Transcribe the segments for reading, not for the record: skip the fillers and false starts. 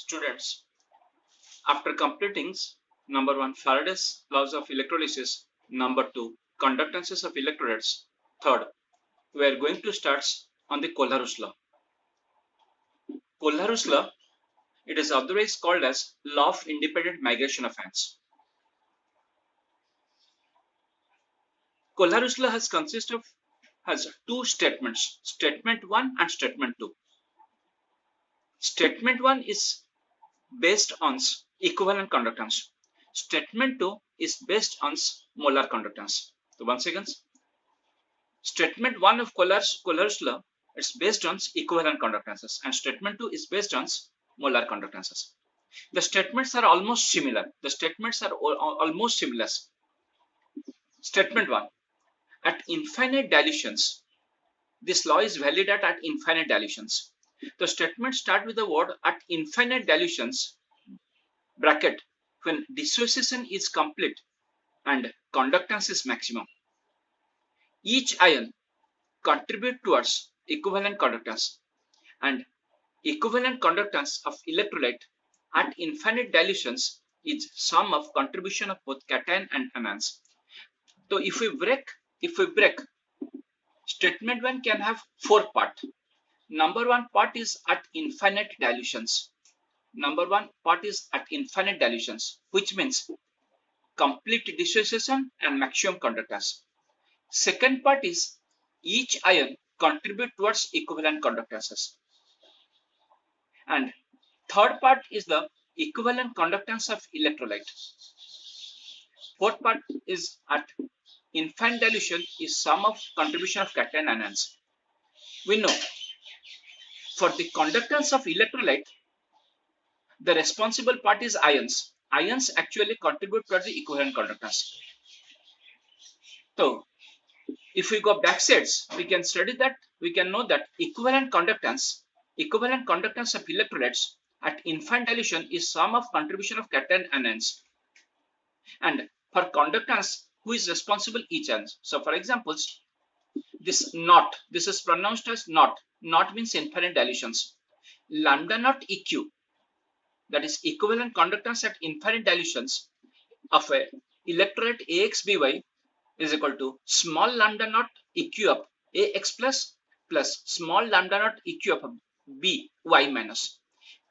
Students, after completing number 1 Faraday's laws of electrolysis, number 2 conductances of electrolytes, third we are going to start on the Kohlrausch law. Kohlrausch law, it is otherwise called as law of independent migration of ions. Kohlrausch law has two statements, statement 1 and statement 2. Statement 1 is based on equivalent conductance. Statement 2 is based on molar conductance. So once again, statement 1 of Kohlrausch law is based on equivalent conductances, and statement 2 is based on molar conductances. The statements are almost similar. Statement 1, at infinite dilutions, this law is valid at infinite dilutions. The statement start with the word at infinite dilutions bracket when dissociation is complete and conductance is maximum. Each ion contribute towards equivalent conductance, and equivalent conductance of electrolyte at infinite dilutions is sum of contribution of both cation and anions. So if we break, statement 1 can have 4 parts. Number 1 part is at infinite dilutions. Which means complete dissociation and maximum conductance. Second part is each ion contribute towards equivalent conductances. And third part is the equivalent conductance of electrolyte. Fourth part is at infinite dilution is sum of contribution of cation and anions. We know for the conductance of electrolyte, the responsible part is ions. Ions actually contribute towards the equivalent conductance. So if we go backsides, we can study that, we can know that equivalent conductance of electrolytes at infinite dilution is sum of contribution of cation and anions. And for conductance, who is responsible each ion? So for example, this naught, this is pronounced as naught. Naught means infinite dilutions. Lambda naught EQ, that is equivalent conductance at infinite dilutions of a electrolyte AXBY is equal to small lambda naught EQ of AX plus small lambda naught EQ of BY minus.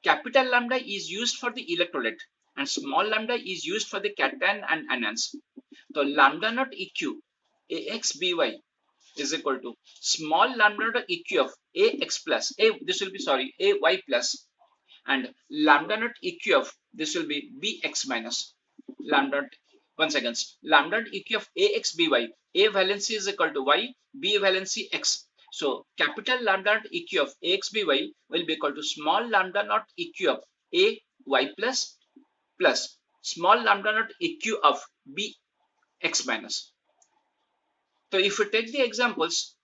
Capital lambda is used for the electrolyte and small lambda is used for the cation and anions. So lambda naught EQ AXBY is equal to small lambda naught EQ of AX plus, AY plus, and lambda naught EQ of this will be BX minus. Lambda naught EQ of AXBY, A valency is equal to Y, B valency X. So capital lambda naught EQ of AXBY will be equal to small lambda naught EQ of AY plus small lambda naught EQ of BX minus. So if we take the examples,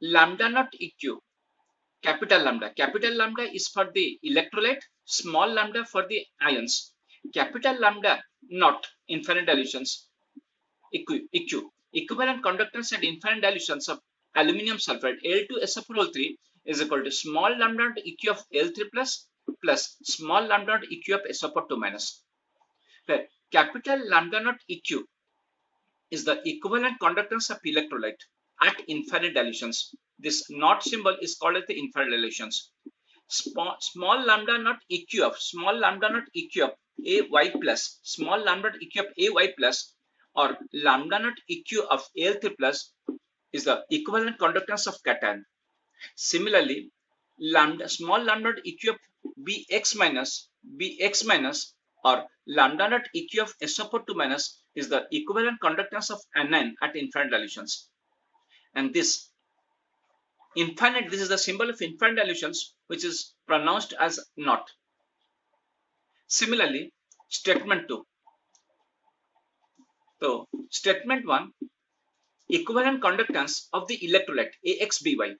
lambda naught EQ, capital lambda is for the electrolyte, small lambda for the ions. Capital lambda naught infinite dilutions, EQ, equivalent conductance at infinite dilutions of aluminum sulfide Al2SO4 is equal to small lambda naught EQ of Al3 plus small lambda naught EQ of SO4 minus. Where capital lambda naught EQ is the equivalent conductance of electrolyte at infinite dilutions. This naught symbol is called as the infinite dilutions. Small lambda naught EQ of AY plus, small lambda naught EQ of AY plus, or lambda naught EQ of Al3 plus is the equivalent conductance of cation. Similarly, small lambda naught EQ of BX minus or lambda naught EQ of SO4 minus is the equivalent conductance of anion at infinite dilutions. And this is the symbol of infinite dilutions, which is pronounced as naught. Similarly, statement 2. So statement 1, equivalent conductance of the electrolyte AXBY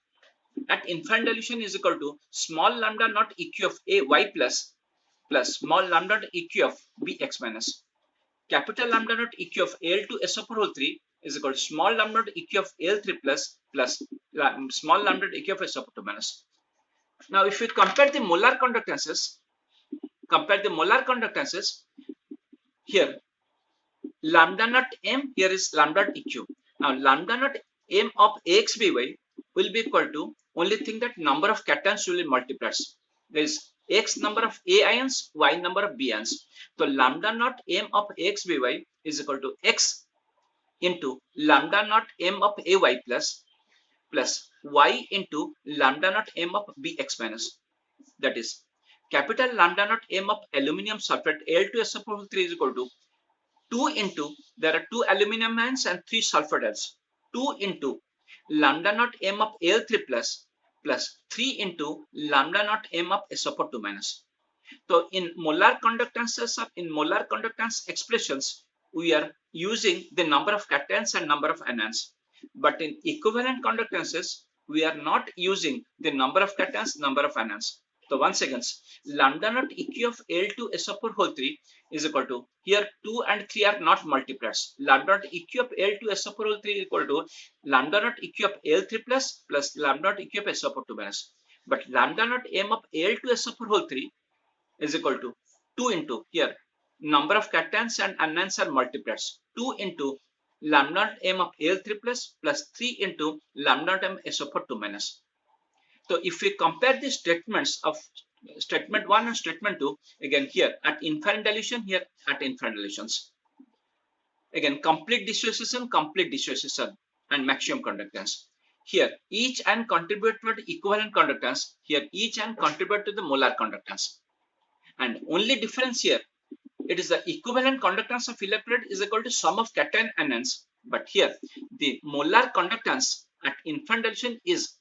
at infinite dilution is equal to small lambda naught EQ of AY plus small lambda naught EQ of BX minus. Capital lambda naught EQ of Al2SO4 is equal to small lambda naught EQ of Al3 plus small lambda naught EQ of SO4 minus. Now if we compare the molar conductances, compare the molar conductances. Here lambda naught m, here is lambda naught eq. Now lambda naught m of axby will be equal to, only thing that number of cations will be multiplied. There is x number of a ions, y number of b ions. So lambda naught m of axby is equal to x into lambda naught m of ay plus y into lambda naught m of bx minus. That is capital lambda naught m of aluminum sulfate Al2SO4 is equal to 2 into, there are 2 aluminum ions and 3 sulfur ions, 2 into lambda naught m of Al3 plus 3 into lambda naught m of SO4 minus. So in molar conductance expressions, we are using the number of cations and number of anions. But in equivalent conductances, we are not using the number of cations, number of anions. So once again, lambda naught eq of Al2SO4 is equal to, here 2 and 3 are not multipliers. Lambda naught eq of Al2SO4 is equal to lambda naught eq of Al3 plus lambda naught eq of SO4 minus. But lambda naught m of Al2SO4 is equal to 2 into, here number of cations and anions are multipliers, 2 into lambda naught m of Al3 plus 3 into lambda naught m SO4 minus. So if we compare the statements of statement 1 and statement 2, again here at infinite dilution, here at infinite dilutions. Again complete dissociation, and maximum conductance. Here each and contribute to the equivalent conductance, here each and contribute to the molar conductance. And only difference here, it is the equivalent conductance of electrolyte is equal to sum of cation and anions. But here the molar conductance at infinite dilution is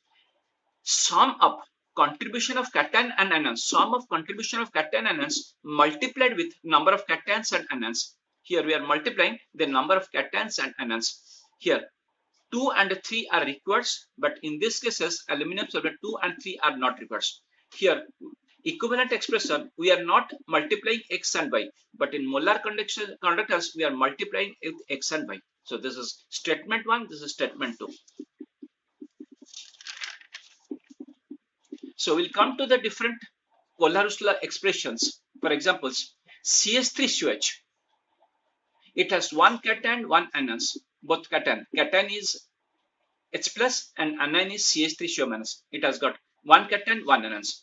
sum of contribution of cation and anions, sum of contribution of cation and anions multiplied with number of cations and anions. Here we are multiplying the number of cations and anions. Here 2 and 3 are required, but in this cases aluminum sulfate 2 and 3 are not required. Here equivalent expression, we are not multiplying x and y, but in molar conductance we are multiplying with x and y. So this is statement 1, this is statement 2. So we'll come to the different Kohlrausch expressions. For example, CH3COH. It has one cation, one anions, both cation. Cation is H plus and anion is CH3COH minus. It has got one cation, one anions.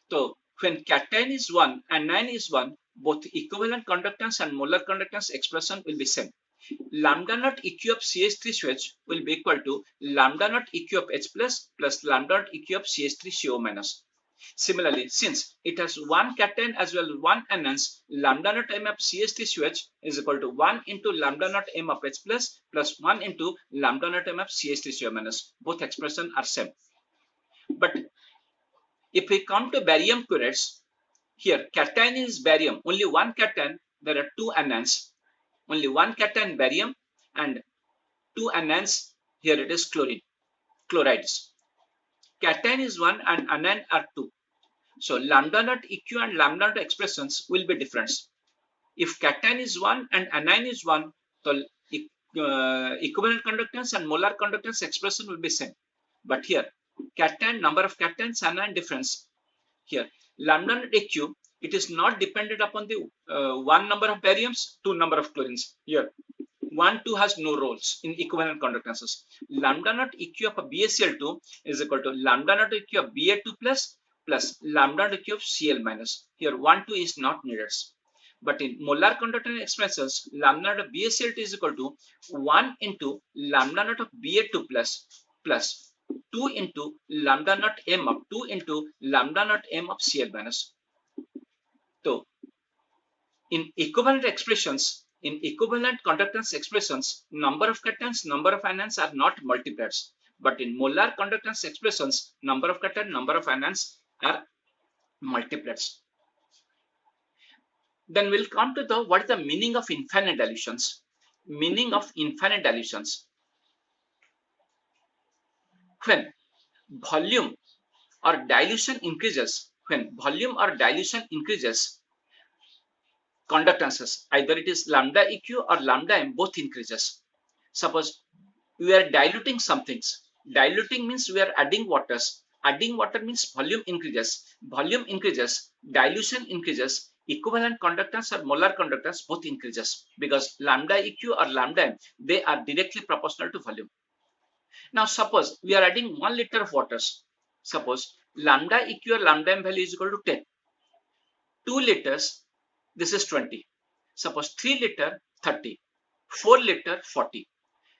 So when cation is 1 and anion is 1, both equivalent conductance and molar conductance expression will be same. Lambda naught eq of CH3COH will be equal to lambda naught eq of H plus lambda naught eq of CH3CO minus. Similarly, since it has one cation as well as one anions, lambda naught m of CH3COH is equal to 1 into lambda naught m of H plus 1 into lambda naught m of CH3CO minus. Both expressions are same. But if we come to barium chlorides, here cation is barium, only one cation, there are two anions. Only one cation barium and two anions, here it is chlorides. Cation is 1 and anion are 2. So lambda naught eq and lambda naught expressions will be different. If cation is 1 and anion is 1, so equivalent conductance and molar conductance expression will be same. But here cation, number of cations, anion difference. Here lambda naught eq, it is not dependent upon the one number of bariums, two number of chlorines. Here 1, 2 has no roles in equivalent conductances. Lambda naught eq of BaCl2 is equal to lambda naught eq of Ba2 plus lambda naught eq of Cl minus. Here 1, 2 is not needed. But in molar conductance expressions, lambda naught of BaCl2 is equal to 1 into lambda naught of Ba2 plus 2 into lambda naught m of 2 into lambda naught m of Cl minus. So in equivalent expressions, in equivalent conductance expressions, number of cations, number of anions are not multipliers. But in molar conductance expressions, number of cations, number of anions are multipliers. Then we'll come to the what is the meaning of infinite dilutions. Meaning of infinite dilutions. When volume or dilution increases, conductances, either it is lambda eq or lambda m, both increases. Suppose we are diluting some things. Diluting means we are adding waters. Adding water means volume increases. Volume increases, dilution increases. equivalent conductance or molar conductance both increases because lambda eq or lambda m, they are directly proportional to volume. Now suppose we are adding 1 liter of waters. Suppose lambda eq or lambda m value is equal to 10. 2 liters, this is 20. Suppose 3 liter, 30. 4 liter, 40.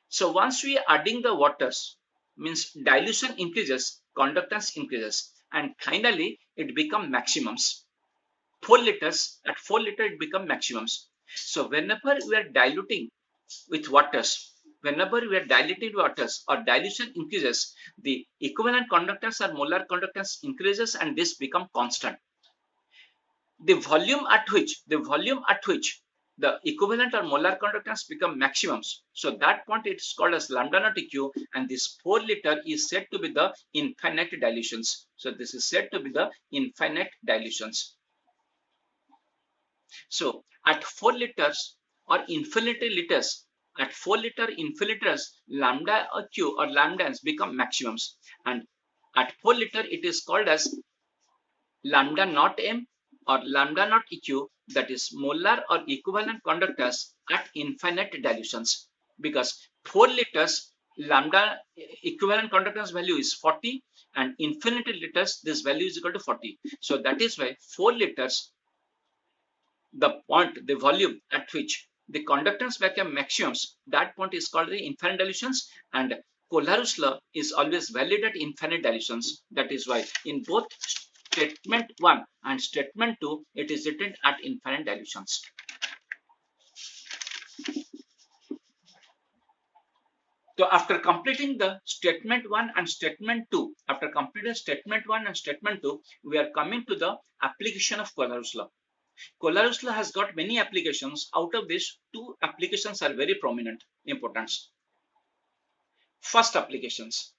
So once we are adding the waters, means dilution increases, conductance increases, and finally it become maximums. 4 liters, at 4 liter it become maximums. So whenever we are diluting with waters, or dilution increases, the equivalent conductance or molar conductance increases and this become constant. The volume at which the equivalent or molar conductance become maximums. So that point it is called as lambda naught eq, and this 4 liter is said to be the infinite dilutions. So this is said to be the infinite dilutions. So at 4 liters or infinity liters, lambda q or lambdas become maximums, and at 4 liter it is called as lambda naught m or lambda naught eq, that is molar or equivalent conductors at infinite dilutions, because 4 liters lambda equivalent conductance value is 40 and infinity liters this value is equal to 40. So that is why 4 liters, the volume at which the conductance become maximums, that point is called the infinite dilutions, and Kohlrausch's law is always valid at infinite dilutions. That is why in both statement 1 and statement 2 it is written at infinite dilutions. So after completing the statement 1 and statement 2, we are coming to the application of Kohlrausch's law. Kohlrausch's law has got many applications. Out of which 2 applications are very prominent importance. First applications.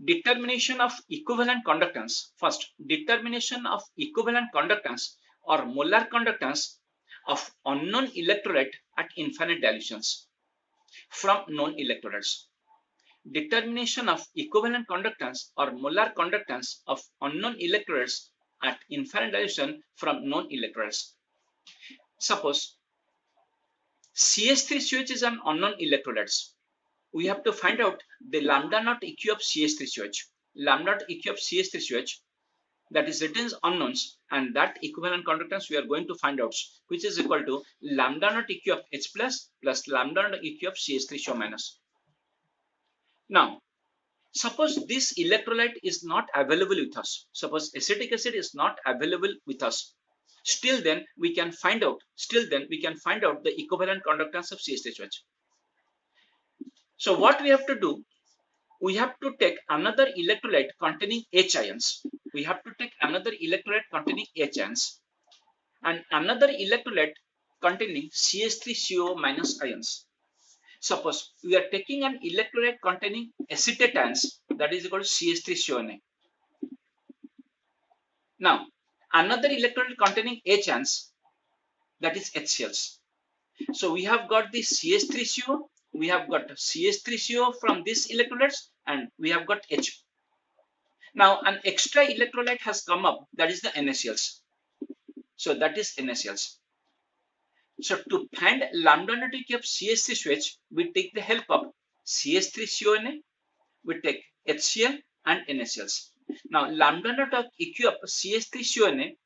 Determination of equivalent conductance. First, determination of equivalent conductance or molar conductance of unknown electrolyte at infinite dilutions from known electrolytes. Determination of equivalent conductance or molar conductance of unknown electrolytes at infinite dilution from known electrolytes. Suppose CH3COH is an unknown electrolyte. We have to find out the lambda naught eq of CH3COH. Lambda naught eq of CH3COH, that is written as unknowns, and that equivalent conductance we are going to find out, which is equal to lambda naught eq of H plus lambda naught eq of CH3COH minus. Now, suppose this electrolyte is not available with us. Suppose acetic acid is not available with us. Still then we can find out the equivalent conductance of CH3COH. So what we have to do, we have to take another electrolyte containing H ions. And another electrolyte containing CH3CO minus ions. Suppose we are taking an electrolyte containing acetate ions, that is equal to CH3CONA. Now, another electrolyte containing H ions, that is HCl. So we have got the CH3CO, we have got CH3CO from this electrolytes, and we have got H. Now an extra electrolyte has come up, that is the NaCls. So that is NaCls. So to find lambda naught eq of CH3COH, we take the help of CH3CONA, we take HCl and NaCls. Now lambda naught eq of CH3CONA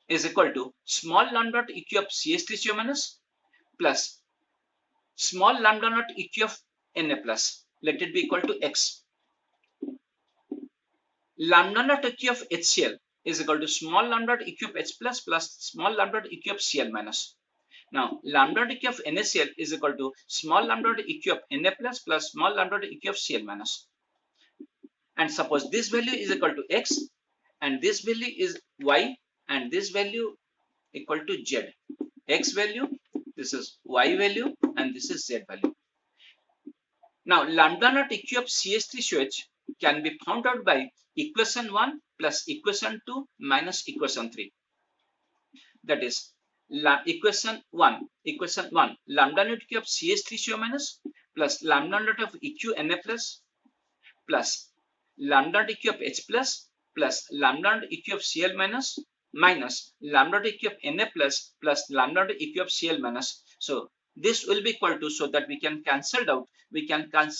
is equal to small lambda naught eq of CH3CO minus plus small lambda naught eq of Na plus, let it be equal to x. Lambda naught eq of HCl is equal to small lambda naught eq of H plus small lambda naught eq of Cl minus. Now lambda naught eq of NaCl is equal to small lambda naught eq of Na plus small lambda naught eq of Cl minus. And suppose this value is equal to x and this value is y and this value equal to z. X value, this is y value, and this is z value. Now lambda naught eq of CH3COH can be found out by equation 1 plus equation 2 minus equation 3. That is equation 1 lambda naught eq of CH3CO minus plus lambda naught of eq Na plus lambda naught eq of H plus lambda naught eq of Cl minus minus lambda dot eq of Na plus lambda dot eq of Cl minus. So this will be equal to, so that we can cancel out,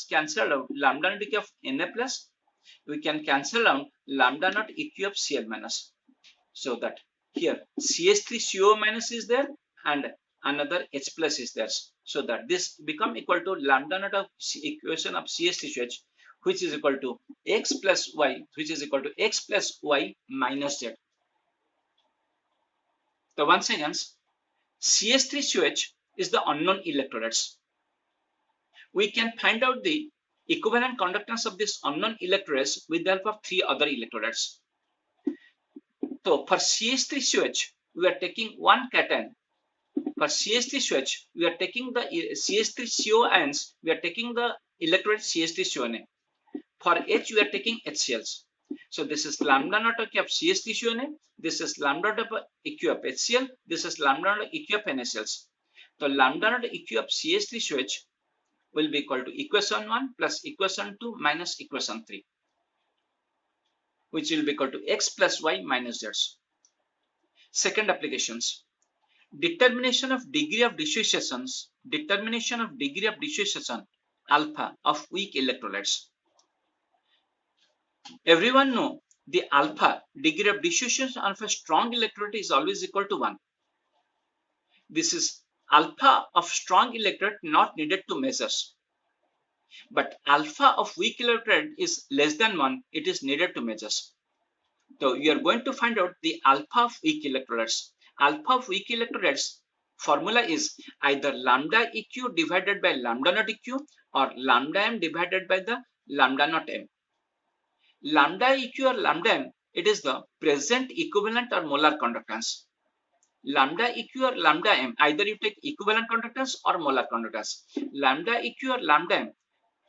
cancel out lambda dot eq of Na plus, we can cancel out lambda naught eq of Cl minus. So that here CH3CO minus is there and another H plus is there. So that this become equal to lambda naught of equation of CH3COH, which is equal to x plus y, which is equal to x plus y minus z. So once again, CH3COH is the unknown electrolytes. We can find out the equivalent conductance of this unknown electrolytes with the help of three other electrolytes. So for CH3COH, we are taking one cation. For CH3COH, we are taking the CH3CO ions, we are taking the electrolyte CH3CONA. For H, we are taking HCl. So this is lambda naught of CH3CONA, this is lambda naught of EQ of HCl, this is lambda naught of EQ of NaCl. So lambda naught EQ of CH3COH will be equal to equation 1 plus equation 2 minus equation 3, which will be equal to x plus y minus z. Second applications. Determination of degree of dissociation alpha of weak electrolytes. Everyone know the alpha degree of dissociation of a strong electrolyte is always equal to 1. This is alpha of strong electrolyte not needed to measure. But alpha of weak electrolyte is less than 1, it is needed to measure. So you are going to find out the alpha of weak electrolytes. Alpha of weak electrolytes formula is either lambda EQ divided by lambda naught EQ or lambda m divided by the lambda naught m. Lambda EQ or lambda m, it is the present equivalent or molar conductance. Lambda EQ or lambda m, either you take equivalent conductance or molar conductance. Lambda EQ or lambda m,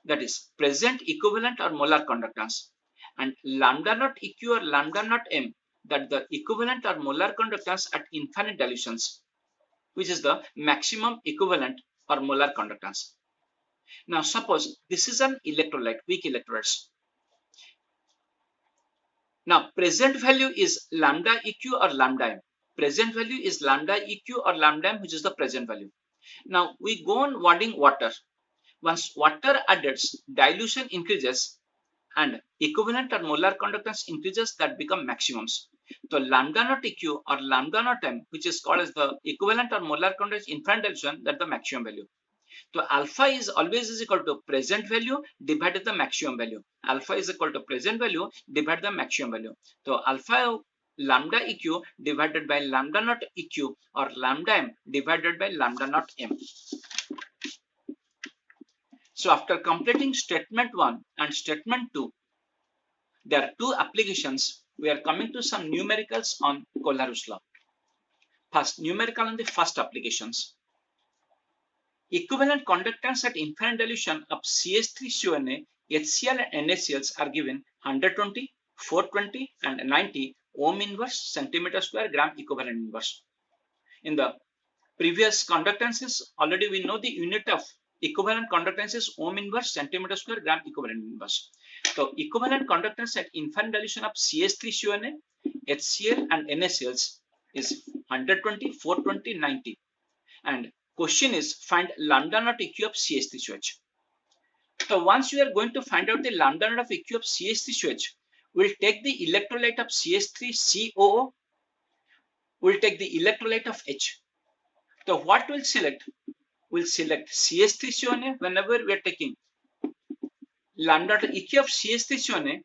that is present equivalent or molar conductance. And lambda naught EQ or lambda naught m, that the equivalent or molar conductance at infinite dilutions, which is the maximum equivalent or molar conductance. Now suppose this is an electrolyte, weak electrolytes. Now present value is lambda EQ or lambda m. Present value is lambda EQ or lambda m, which is the present value. Now we go on adding water. Once water added, dilution increases and equivalent or molar conductance increases, that become maximums. So lambda naught EQ or lambda naught m, which is called as the equivalent or molar conductance infinite dilution, that the maximum value. So alpha is always is equal to present value divided the maximum value. Alpha is equal to present value divided the maximum value. So alpha lambda EQ divided by lambda naught EQ or lambda m divided by lambda naught m. So after completing statement 1 and statement 2, there are two applications. We are coming to some numericals on Kohlrausch law. First, numerical on the first applications. Equivalent conductance at infinite dilution of CH3CONA, HCl and NaCl are given 120, 420 and 90 ohm inverse centimeter square gram equivalent inverse. In the previous conductances, already we know the unit of equivalent conductance is ohm inverse centimeter square gram equivalent inverse. So equivalent conductance at infinite dilution of CH3CONA, HCl and NaCl is 120, 420, 90. And question is find lambda naught EQ of CH3COH. So once you are going to find out the lambda naught of EQ of CH3COH, we'll take the electrolyte of CH3COO, we'll take the electrolyte of H. So what we'll select? We'll select CH3CONA whenever we are taking lambda naught EQ of CH3CONA,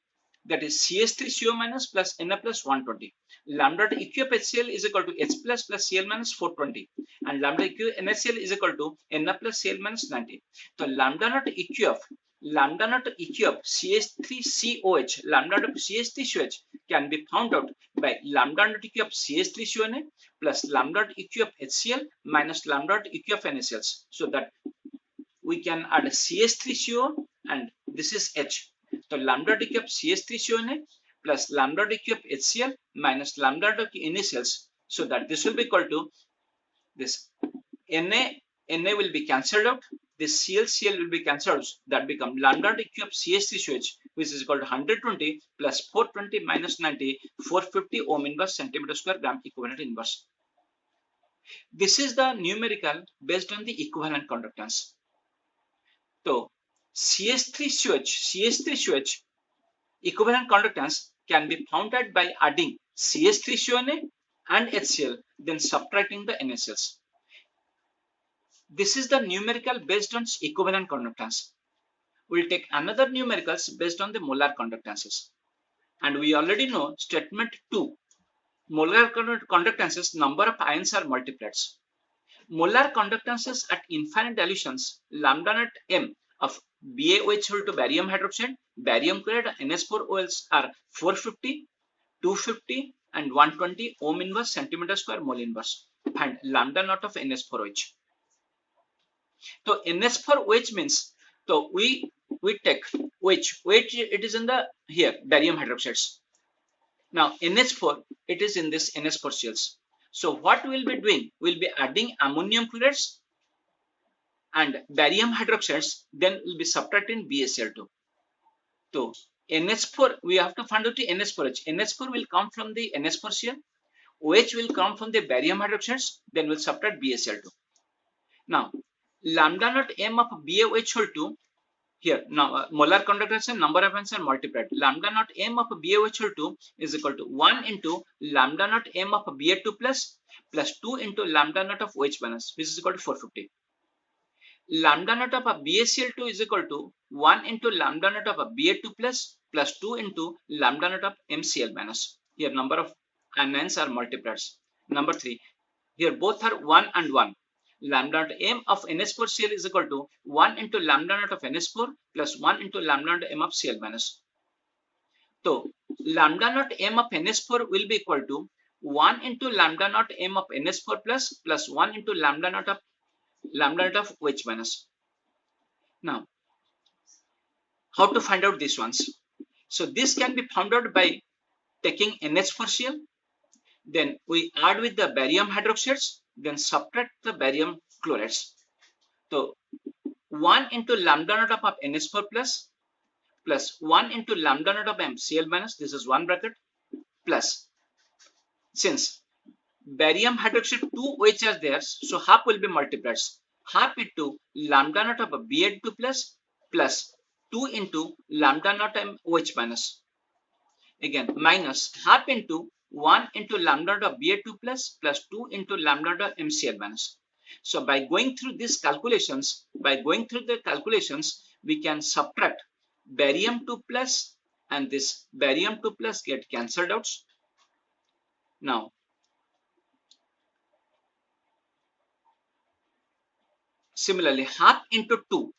that is CH3CO minus plus Na plus 120. Lambda naught EQ of HCl is equal to H plus Cl minus 420. And lambda EQ NaCl is equal to Na plus Cl minus 90. So lambda naught EQ of CH3COH, lambda naught of CH3COH can be found out by lambda naught EQ of CH3CONA plus lambda naught EQ of HCl minus lambda naught EQ of NaCl. So that we can add CH3CO and this is H. So lambda naught EQ of CH3CONA plus lambda naught EQ of HCl minus lambda naught of NaCl. So that this will be equal to this Na will be cancelled out. This Cl will be cancelled out. That become lambda naught EQ of CH3COH which is equal to 120 plus 420 minus 90, 450 ohm inverse centimeter square gram equivalent inverse. This is the numerical based on the equivalent conductance. So CH3COH equivalent conductance can be found out by adding CH3CONA and HCl, then subtracting the NaCls. This is the numerical based on equivalent conductance. We'll take another numericals based on the molar conductances. And we already know statement 2. Molar conductances, number of ions are multiplieds. Molar conductances at infinite dilutions, lambda naught m of BaOH whole to barium hydroxide, barium chloride, NH4OLs are 450, 250 and 120 ohm inverse centimeter square mole inverse. Find lambda naught of NH4OH. So NH4OH means, so we take OH it is in the here barium hydroxides. Now NH4 it is in this NH4Cls. So what we'll be doing, we'll be adding ammonium chlorides and barium hydroxides, then we'll be subtracting BaCl2. So NH4 we have to find out the NH4H. NH4 will come from the NH4Cl, OH will come from the barium hydroxides, then we'll subtract BaCl2. Now lambda naught m of BaOH whole 2 here now molar conductance and number of ions are multiplied. Lambda naught m of BaOH whole 2 is equal to 1 into lambda naught m of Ba2 plus 2 into lambda naught of OH minus, which is equal to 450. Lambda naught of BaCl2 is equal to 1 into lambda naught of Ba2 plus 2 into lambda naught of MCl minus. Here number of anions are multiplied. Number 3. Here both are 1 and 1. Lambda naught m of NH4Cl is equal to 1 into lambda naught of NH4 plus 1 into lambda naught m of Cl minus. So lambda naught m of NH4 will be equal to 1 into lambda naught m of NH4 plus 1 into lambda naught of OH minus. Now how to find out these ones? So this can be found out by taking NH4Cl, then we add with the barium hydroxides, then subtract the barium chlorides. So 1 into lambda naught of NH4 plus 1 into lambda naught of MCl minus, this is one bracket, plus since barium hydroxide 2 OH are there, so half will be multiplied. Half into lambda naught of Ba2 plus 2 into lambda naught OH minus. Again minus half into 1 into lambda naught of Ba2 plus 2 into lambda naught of MCl minus. So by going through these calculations, we can subtract barium 2 plus and this barium 2 plus get cancelled out. Now similarly half into 2